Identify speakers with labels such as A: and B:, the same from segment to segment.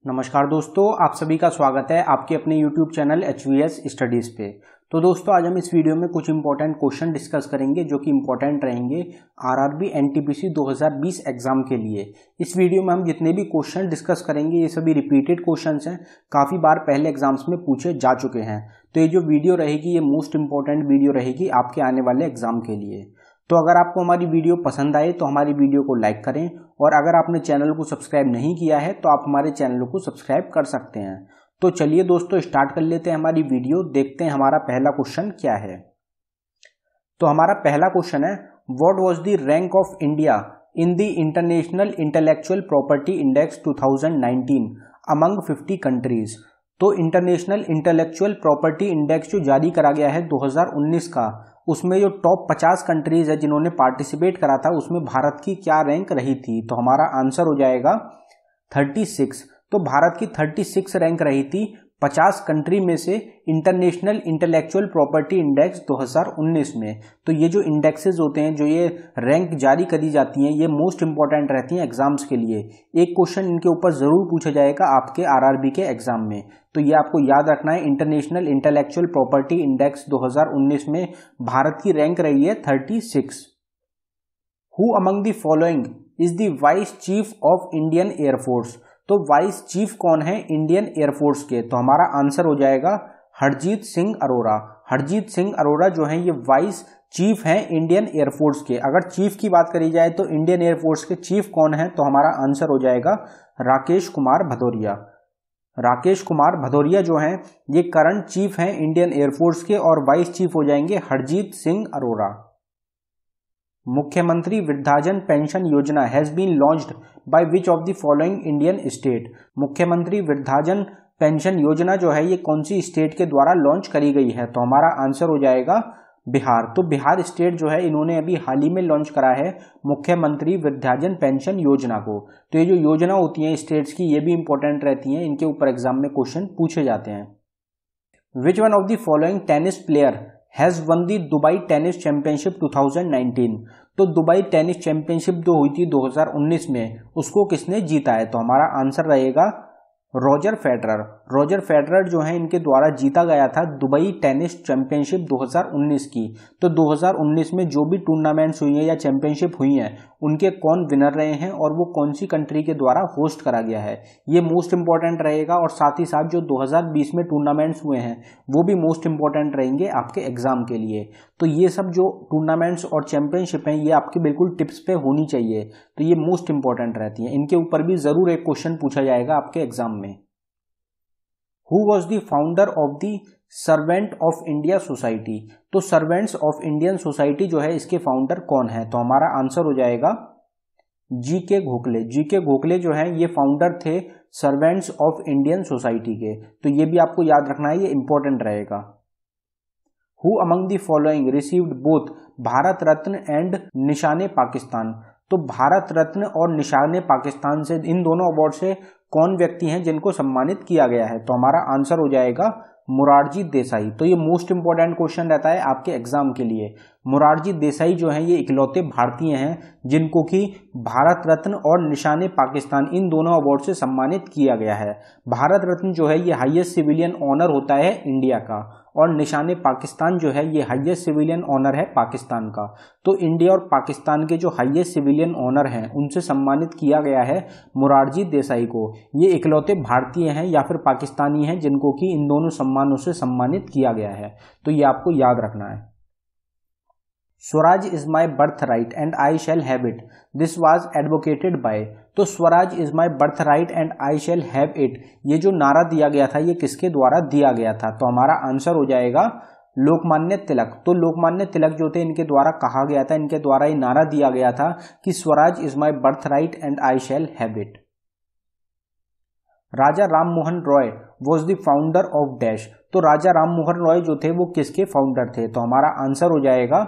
A: नमस्कार दोस्तों, आप सभी का स्वागत है आपके अपने YouTube चैनल HVS स्टडीज़ पे। तो दोस्तों आज हम इस वीडियो में कुछ इंपॉर्टेंट क्वेश्चन डिस्कस करेंगे जो कि इंपॉर्टेंट रहेंगे RRB NTPC 2020 एग्जाम के लिए। इस वीडियो में हम जितने भी क्वेश्चन डिस्कस करेंगे ये सभी रिपीटेड क्वेश्चंस हैं, काफ़ी बार पहले एग्जाम्स में पूछे जा चुके हैं। तो ये जो वीडियो रहेगी ये मोस्ट इंपॉर्टेंट वीडियो रहेगी आपके आने वाले एग्जाम के लिए। तो अगर आपको हमारी वीडियो पसंद आए तो हमारी वीडियो को लाइक करें, और अगर आपने चैनल को सब्सक्राइब नहीं किया है तो आप हमारे चैनल को सब्सक्राइब कर सकते हैं। तो चलिए दोस्तों स्टार्ट कर लेते हैं हमारी वीडियो। देखते हैं हमारा पहला क्वेश्चन क्या है। तो हमारा पहला क्वेश्चन है, what was the rank of India in the international intellectual property index 2019 among 50 countries. तो इंटरनेशनल इंटेलेक्चुअल प्रॉपर्टी इंडेक्स जो जारी करा गया है 2019 का, उसमें जो टॉप 50 कंट्रीज है जिन्होंने पार्टिसिपेट करा था उसमें भारत की क्या रैंक रही थी। तो हमारा आंसर हो जाएगा 36। तो भारत की 36 रैंक रही थी 50 कंट्री में से इंटरनेशनल इंटेलेक्चुअल प्रॉपर्टी इंडेक्स 2019 में। तो ये जो इंडेक्सेस होते हैं, जो ये रैंक जारी करी जाती हैं, ये मोस्ट इंपॉर्टेंट रहती हैं एग्जाम्स के लिए। एक क्वेश्चन इनके ऊपर जरूर पूछा जाएगा आपके आरआरबी के एग्जाम में। तो ये आपको याद रखना है, इंटरनेशनल इंटेलेक्चुअल प्रॉपर्टी इंडेक्स 2019 में भारत की रैंक रही है 36। Who among the following is the vice chief of Indian air force. तो वाइस चीफ कौन है इंडियन एयरफोर्स के। तो हमारा आंसर हो जाएगा हरजीत सिंह अरोड़ा। हरजीत सिंह अरोड़ा जो है ये वाइस चीफ हैं इंडियन एयरफोर्स के। अगर चीफ की बात करी जाए तो इंडियन एयरफोर्स के चीफ कौन है, तो हमारा आंसर हो जाएगा राकेश कुमार भदौरिया। राकेश कुमार भदौरिया जो हैं ये करंट चीफ हैं इंडियन एयरफोर्स के, और वाइस चीफ हो जाएंगे हरजीत सिंह अरोड़ा। मुख्यमंत्री वृद्धाजन पेंशन योजना has been launched by which of the following Indian state. मुख्यमंत्री वृद्धाजन पेंशन योजना जो है ये कौन सी स्टेट के द्वारा लॉन्च करी गई है। तो हमारा आंसर हो जाएगा बिहार। तो बिहार स्टेट जो है इन्होंने अभी हाल ही में लॉन्च करा है मुख्यमंत्री वृद्धाजन पेंशन योजना को। तो ये जो योजना होती है स्टेट्स की, ये भी इंपॉर्टेंट रहती हैं, इनके ऊपर एग्जाम में क्वेश्चन पूछे जाते हैं। Which one of the following tennis player has one the Dubai tennis championship 2019। तो दुबई टेनिस चैंपियनशिप जो हुई थी 2019 में, उसको किसने जीता है। तो हमारा आंसर रहेगा रॉजर फेडरर। रॉजर फेडरर जो है इनके द्वारा जीता गया था दुबई टेनिस चैंपियनशिप 2019 की। तो 2019 में जो भी टूर्नामेंट्स हुई हैं या चैंपियनशिप हुई हैं उनके कौन विनर रहे हैं और वो कौन सी कंट्री के द्वारा होस्ट करा गया है, ये मोस्ट इंपॉर्टेंट रहेगा। और साथ ही साथ जो 2020 में टूर्नामेंट्स हुए हैं वो भी मोस्ट इंपॉर्टेंट रहेंगे आपके एग्जाम के लिए। तो ये सब जो टूर्नामेंट्स और चैंपियनशिप हैं ये आपके बिल्कुल टिप्स पे होनी चाहिए, तो ये मोस्ट इंपॉर्टेंट रहती हैं। इनके ऊपर भी जरूर एक क्वेश्चन पूछा जाएगा आपके एग्जाम में। Who was the founder of the servant of India society. तो सर्वेंट्स ऑफ इंडियन सोसाइटी जो है इसके फाउंडर कौन है। तो हमारा आंसर हो जाएगा जीके गोखले। जीके गोखले जो है ये फाउंडर थे सर्वेंट्स ऑफ इंडियन सोसाइटी के। तो ये भी आपको याद रखना है, ये इंपॉर्टेंट रहेगा। Who among the following received both Bharat Ratna and निशाने पाकिस्तान। तो भारत रत्न और निशाने पाकिस्तान से, इन दोनों अवार्ड से कौन व्यक्ति हैं जिनको सम्मानित किया गया है। तो हमारा आंसर हो जाएगा मोरारजी देसाई। तो ये मोस्ट इंपॉर्टेंट क्वेश्चन रहता है आपके एग्जाम के लिए। मोरारजी देसाई जो हैं ये इकलौते भारतीय हैं जिनको कि भारत रत्न और निशाने पाकिस्तान इन दोनों अवार्ड से सम्मानित किया गया है। भारत रत्न जो है ये हाईएस्ट सिविलियन ऑनर होता है इंडिया का, और निशाने पाकिस्तान जो है ये हाईएस्ट सिविलियन ऑनर है पाकिस्तान का। तो इंडिया और पाकिस्तान के जो हाईएस्ट सिविलियन ऑनर हैं उनसे सम्मानित किया गया है मोरारजी देसाई को। ये इकलौते भारतीय हैं या फिर पाकिस्तानी हैं जिनको कि इन दोनों सम्मानों से सम्मानित किया गया है। तो ये आपको याद रखना है। Swaraj is my birth right and I shall have it, this was advocated by. तो Swaraj is my birth right and I shall have it, ये जो नारा दिया गया था ये किसके द्वारा दिया गया था। तो हमारा आंसर हो जाएगा लोकमान्य तिलक। तो लोकमान्य तिलक जो थे इनके द्वारा कहा गया था, इनके द्वारा ये नारा दिया गया था कि Swaraj is my birth right and I shall have it. Raja Ram Mohan Roy was the founder of dash. तो राजा राम मोहन रॉय जो थे वो किसके फाउंडर थे। तो हमारा आंसर हो जाएगा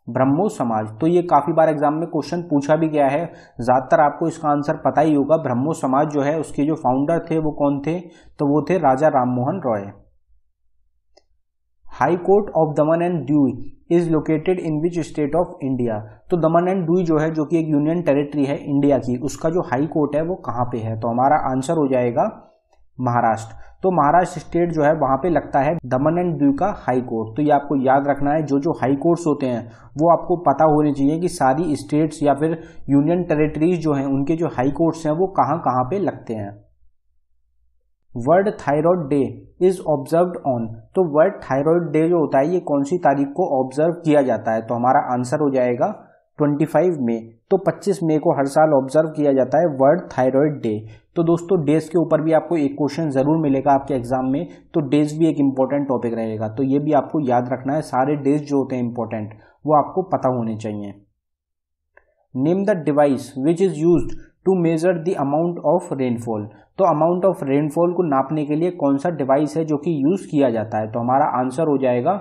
A: ब्रह्मो समाज। तो ये काफी बार एग्जाम में क्वेश्चन पूछा भी गया है, ज्यादातर आपको इसका आंसर पता ही होगा। ब्रह्मो समाज जो है उसके जो फाउंडर थे वो कौन थे, तो वो थे Raja Ram Mohan Roy. High court of Daman and Diu is located in which state of India. तो दमन एंड दीव जो है जो कि एक यूनियन टेरिटरी है इंडिया की, उसका जो हाई कोर्ट है वो कहाँ पे है। तो हमारा आंसर हो जाएगा महाराष्ट्र। तो महाराष्ट्र स्टेट जो है वहां पे लगता है दमन एंड दीव का हाई कोर्ट। तो ये आपको याद रखना है, जो जो हाई कोर्ट्स होते हैं वो आपको पता होने चाहिए कि सारी स्टेट्स या फिर यूनियन टेरिटरीज जो हैं उनके जो हाई कोर्ट्स हैं वो कहाँ कहाँ पे लगते हैं। World thyroid day is observed on. तो वर्ल्ड थायराइड डे जो होता है ये कौन सी तारीख को ऑब्जर्व किया जाता है? तो हमारा आंसर हो जाएगा 25 मई। तो 25 मई को हर साल ऑब्जर्व किया जाता है वर्ल्ड थायराइड डे। तो दोस्तों डेज के ऊपर भी आपको एक क्वेश्चन जरूर मिलेगा आपके एग्जाम में, तो डेज भी एक इंपॉर्टेंट टॉपिक रहेगा। तो ये भी आपको याद रखना है, सारे डेज जो होते हैं इंपॉर्टेंट वो आपको पता होने चाहिए। Name the device which is used to measure the amount of rainfall. तो अमाउंट ऑफ रेनफॉल को नापने के लिए कौन सा डिवाइस है जो कि यूज किया जाता है? तो हमारा आंसर हो जाएगा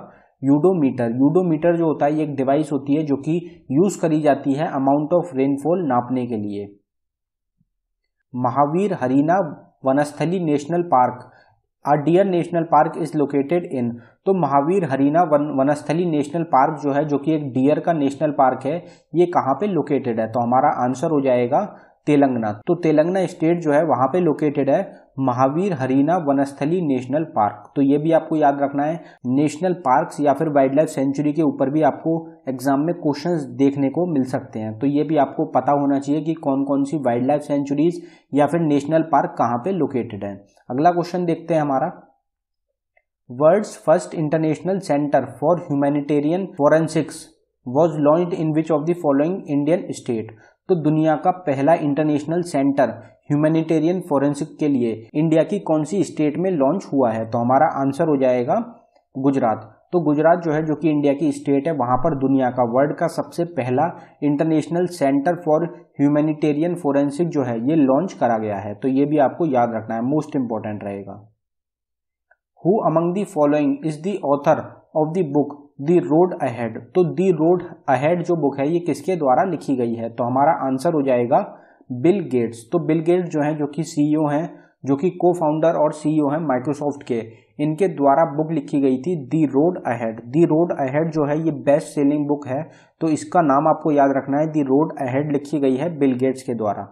A: यूडोमीटर। यूडोमीटर जो होता है ये एक डिवाइस होती है जो कि यूज करी जाती है अमाउंट ऑफ रेनफॉल नापने के लिए। Mahavir Harina Vanasthali national park, a deer national park is located in. तो महावीर हरीना वनस्थली नेशनल पार्क जो है, जो कि एक डियर का नेशनल पार्क है, ये कहाँ पे लोकेटेड है? तो हमारा आंसर हो जाएगा तेलंगाना। तो तेलंगाना स्टेट जो है वहां पे लोकेटेड है महावीर हरीना वनस्थली नेशनल पार्क। तो ये भी आपको याद रखना है। नेशनल पार्क्स या फिर वाइल्ड लाइफ सेंचुरी के ऊपर भी आपको एग्जाम में क्वेश्चंस देखने को मिल सकते हैं। तो ये भी आपको पता होना चाहिए कि कौन कौन सी वाइल्ड लाइफ सेंचुरीज या फिर नेशनल पार्क कहाँ पे लोकेटेड है। अगला क्वेश्चन देखते हैं हमारा। World's first international centre for humanitarian forensics was launched in which of the following Indian state. तो दुनिया का पहला इंटरनेशनल सेंटर ह्यूमैनिटेरियन फोरेंसिक के लिए इंडिया की कौन सी स्टेट में लॉन्च हुआ है? तो हमारा आंसर हो जाएगा गुजरात। तो गुजरात जो है, जो कि इंडिया की स्टेट है, वहां पर दुनिया का वर्ल्ड का सबसे पहला international centre for humanitarian forensic जो है ये लॉन्च करा गया है। तो ये भी आपको याद रखना है, मोस्ट इंपॉर्टेंट रहेगा। Who among the following is the author of the book the road ahead. तो द रोड अहेड जो बुक है ये किसके द्वारा लिखी गई है? तो हमारा आंसर हो जाएगा बिल गेट्स। तो बिल गेट्स जो है, जो कि सीईओ हैं, जो कि को फाउंडर और सीईओ हैं माइक्रोसॉफ्ट के, इनके द्वारा बुक लिखी गई थी the road ahead. The road ahead जो है ये बेस्ट सेलिंग बुक है, तो इसका नाम आपको याद रखना है, द रोड अहेड लिखी गई है बिल गेट्स के द्वारा।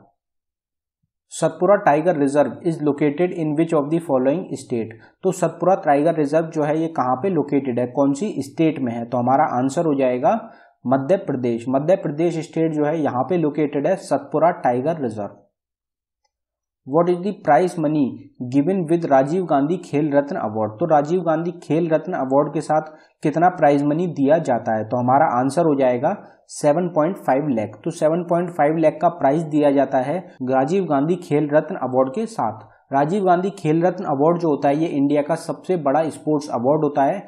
A: Satpura tiger reserve is located in which of the following state. तो सतपुरा टाइगर रिजर्व जो है ये कहाँ पे लोकेटेड है, कौन सी स्टेट में है? तो हमारा आंसर हो जाएगा मध्य प्रदेश। मध्य प्रदेश स्टेट जो है यहाँ पे लोकेटेड है Satpura tiger reserve. What is the prize money given with Rajiv Gandhi Khel Ratna award. तो राजीव गांधी खेल रत्न अवार्ड के साथ कितना प्राइज मनी दिया जाता है? तो हमारा आंसर हो जाएगा 7.5 लाख। तो 7.5 लाख का प्राइज दिया जाता है राजीव गांधी खेल रत्न अवार्ड के साथ। राजीव गांधी खेल रत्न अवार्ड जो होता है ये इंडिया का सबसे बड़ा स्पोर्ट्स अवार्ड होता है,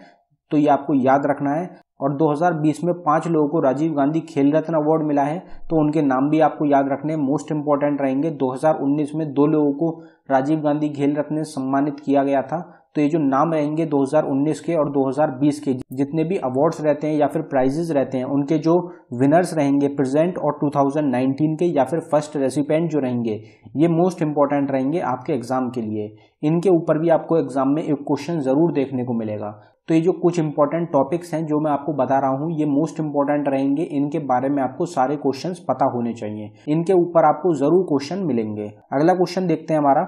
A: तो ये आपको याद रखना है। और 2020 में 5 लोगों को राजीव गांधी खेल रत्न अवार्ड मिला है, तो उनके नाम भी आपको याद रखने मोस्ट इंपॉर्टेंट रहेंगे। 2019 में 2 लोगों को राजीव गांधी खेल रत्न से सम्मानित किया गया था। तो ये जो नाम रहेंगे 2019 के और 2020 के जितने भी अवार्ड्स रहते हैं या फिर प्राइजेस रहते हैं, उनके जो विनर्स रहेंगे प्रेजेंट और 2019 के या फिर फर्स्ट रेसिपेंट जो रहेंगे, ये मोस्ट इंपॉर्टेंट रहेंगे आपके एग्जाम के लिए। इनके ऊपर भी आपको एग्जाम में एक क्वेश्चन जरूर देखने को मिलेगा। तो ये जो कुछ इंपॉर्टेंट टॉपिक्स हैं जो मैं आपको बता रहा हूँ ये मोस्ट इंपॉर्टेंट रहेंगे, इनके बारे में आपको सारे क्वेश्चंस पता होने चाहिए, इनके ऊपर आपको जरूर क्वेश्चन मिलेंगे। अगला क्वेश्चन देखते हैं हमारा।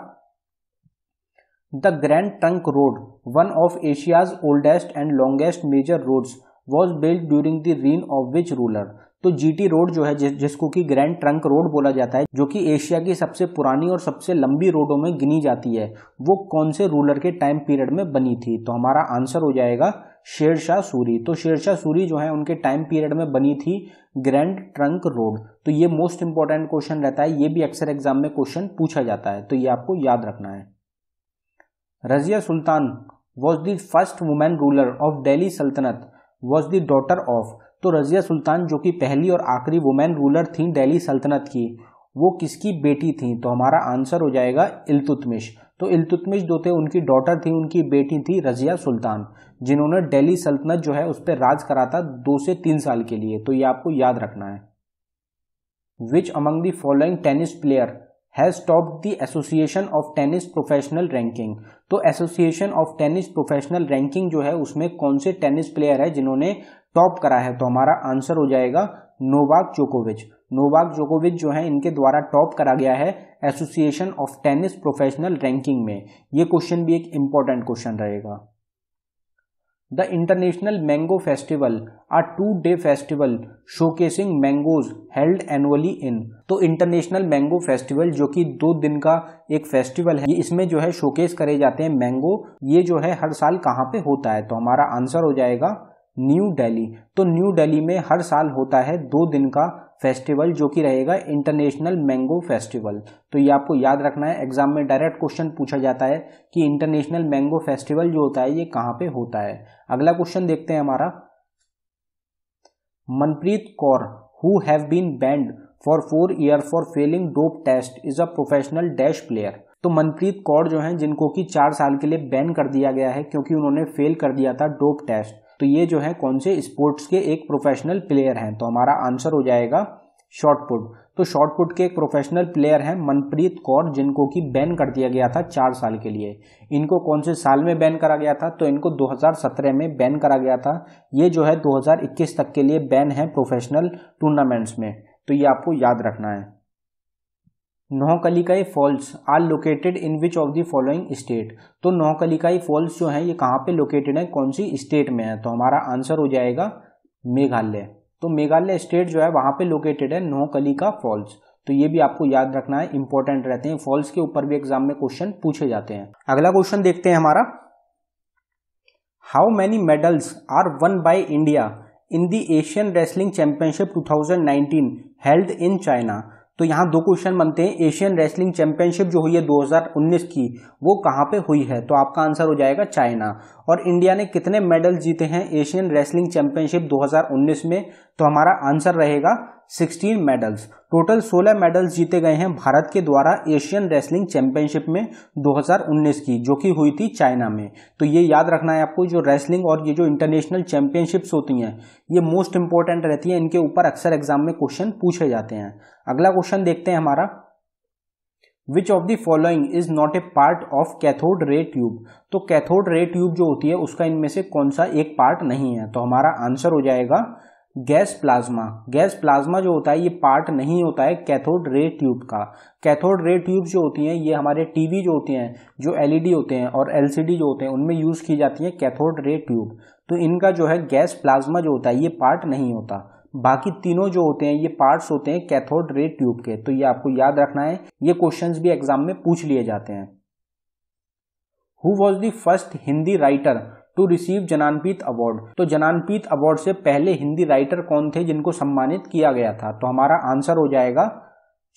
A: The Grand Trunk Road, one of Asia's oldest and longest major roads, was build during the reign of which ruler. तो जीटी रोड जो है जिसको कि ग्रैंड ट्रंक रोड बोला जाता है, जो कि एशिया की सबसे पुरानी और सबसे लंबी रोडों में गिनी जाती है, वो कौन से रूलर के टाइम पीरियड में बनी थी? तो हमारा आंसर हो जाएगा शेरशाह सूरी। तो शेरशाह सूरी जो है उनके टाइम पीरियड में बनी थी ग्रैंड ट्रंक रोड। तो ये मोस्ट इंपॉर्टेंट क्वेश्चन रहता है, ये भी अक्सर एग्जाम में क्वेश्चन पूछा जाता है, तो ये आपको याद रखना है। Razia Sultan was the first women ruler of Delhi Sultanate was the daughter of. तो रजिया सुल्तान जो कि पहली और आखिरी वुमेन रूलर थी दिल्ली सल्तनत की, वो किसकी बेटी थी? तो हमारा आंसर हो जाएगा इल्तुतमिश। तो इल्तुतमिश जो थे उनकी डॉटर थी, उनकी बेटी थी रजिया सुल्तान, जिन्होंने दिल्ली सल्तनत जो है उस पर राज करा था 2 से 3 साल के लिए। तो ये आपको याद रखना है। Which among the following tennis player has topped the association of tennis professional ranking. तो association of tennis professional ranking जो है उसमें कौन से टेनिस प्लेयर है जिन्होंने टॉप करा है? तो हमारा आंसर हो जाएगा नोवाक जोकोविच। नोवाक जोकोविच जो है इनके द्वारा टॉप करा गया है Association of tennis professional ranking में। ये क्वेश्चन भी एक इंपॉर्टेंट क्वेश्चन रहेगा। The international mango festival a 2-day festival showcasing mangoes held annually in. तो इंटरनेशनल मैंगो फेस्टिवल जो कि 2 दिन का एक फेस्टिवल है, इसमें जो है शोकेस करे जाते हैं मैंगो। ये जो है हर साल कहाँ पे होता है, तो हमारा आंसर हो जाएगा न्यू दिल्ली। तो न्यू दिल्ली में हर साल होता है 2 दिन का फेस्टिवल जो कि रहेगा इंटरनेशनल मैंगो फेस्टिवल। तो ये आपको याद रखना है, एग्जाम में डायरेक्ट क्वेश्चन पूछा जाता है कि इंटरनेशनल मैंगो फेस्टिवल जो होता है ये कहाँ पे होता है। अगला क्वेश्चन देखते हैं हमारा, Manpreet Kaur who have been banned for 4 years for failing dope test is a professional dash player. तो मनप्रीत कौर जो हैं जिनको कि 4 साल के लिए बैन कर दिया गया है क्योंकि उन्होंने फेल कर दिया था डोप टेस्ट। तो ये जो है कौन से स्पोर्ट्स के एक प्रोफेशनल प्लेयर हैं, तो हमारा आंसर हो जाएगा शॉटपुट। तो शॉटपुट के एक प्रोफेशनल प्लेयर हैं मनप्रीत कौर जिनको कि बैन कर दिया गया था 4 साल के लिए। इनको कौन से साल में बैन करा गया था, तो इनको 2017 में बैन करा गया था। ये जो है 2021 तक के लिए बैन है प्रोफेशनल टूर्नामेंट्स में, तो ये आपको याद रखना है। Nohkalikai falls are located in which of the following state. तो नौकलिकाई फॉल्स जो है ये कहाँ पे लोकेटेड है, कौन सी स्टेट में है, तो हमारा आंसर हो जाएगा मेघालय। तो मेघालय स्टेट जो है वहां पे लोकेटेड है नौकलिका फॉल्स। तो ये भी आपको याद रखना है, इंपॉर्टेंट रहते हैं, फॉल्स के ऊपर भी एग्जाम में क्वेश्चन पूछे जाते हैं। अगला क्वेश्चन देखते हैं हमारा, how many medals are won by India in the Asian wrestling championship 2019 held in China. तो यहाँ 2 क्वेश्चन बनते हैं, एशियन रेसलिंग चैंपियनशिप जो हुई है 2019 की वो कहाँ पे हुई है, तो आपका आंसर हो जाएगा चाइना। और इंडिया ने कितने मेडल जीते हैं एशियन रेसलिंग चैंपियनशिप 2019 में, तो हमारा आंसर रहेगा 16 मेडल्स। टोटल 16 मेडल्स जीते गए हैं भारत के द्वारा एशियन रेसलिंग चैंपियनशिप में 2019 की, जो कि हुई थी चाइना में। तो ये याद रखना है आपको, जो रेसलिंग और ये जो इंटरनेशनल चैंपियनशिप्स होती हैं ये मोस्ट इंपॉर्टेंट रहती हैं, इनके ऊपर अक्सर एग्जाम में क्वेश्चन पूछे जाते हैं। अगला क्वेश्चन देखते हैं हमारा, विच of the following is not a part of cathode ray tube. तो कैथोड रे ट्यूब जो होती है उसका इनमें से कौन सा एक पार्ट नहीं है, तो हमारा आंसर हो जाएगा गैस प्लाज्मा। गैस प्लाज्मा जो होता है ये पार्ट नहीं होता है कैथोड रे ट्यूब का। कैथोड रे ट्यूब जो होती हैं ये हमारे टीवी जो होते हैं, जो एलईडी होते हैं और एलसीडी जो होते हैं उनमें यूज की जाती है कैथोड रे ट्यूब। तो इनका जो है गैस प्लाज्मा जो होता है ये पार्ट नहीं होता, बाकी तीनों जो होते हैं ये पार्ट्स होते हैं कैथोड रे ट्यूब के। तो ये आपको याद रखना है, ये क्वेश्चंस भी एग्जाम में पूछ लिए जाते हैं। Who was the first Hindi writer to receive Jnanpith award. तो ज्ञानपीठ अवार्ड से पहले हिंदी राइटर कौन थे जिनको सम्मानित किया गया था, तो हमारा आंसर हो जाएगा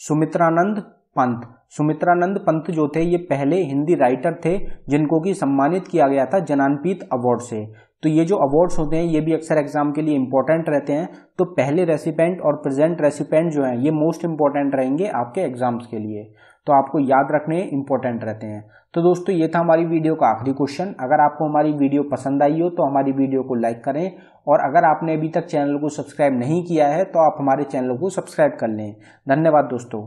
A: सुमित्रानंद पंत। सुमित्रानंद पंत जो थे ये पहले हिंदी राइटर थे जिनको कि सम्मानित किया गया था ज्ञानपीठ अवार्ड से। तो ये जो अवार्ड्स होते हैं ये भी अक्सर एग्जाम के लिए इंपॉर्टेंट रहते हैं। तो पहले रेसिपेंट और प्रेजेंट रेसिपेंट जो है ये मोस्ट इंपॉर्टेंट रहेंगे आपके एग्जाम्स के लिए, तो आपको याद रखने इंपॉर्टेंट रहते हैं। तो दोस्तों ये था हमारी वीडियो का आखिरी क्वेश्चन। अगर आपको हमारी वीडियो पसंद आई हो तो हमारी वीडियो को लाइक करें, और अगर आपने अभी तक चैनल को सब्सक्राइब नहीं किया है तो आप हमारे चैनल को सब्सक्राइब कर लें। धन्यवाद दोस्तों।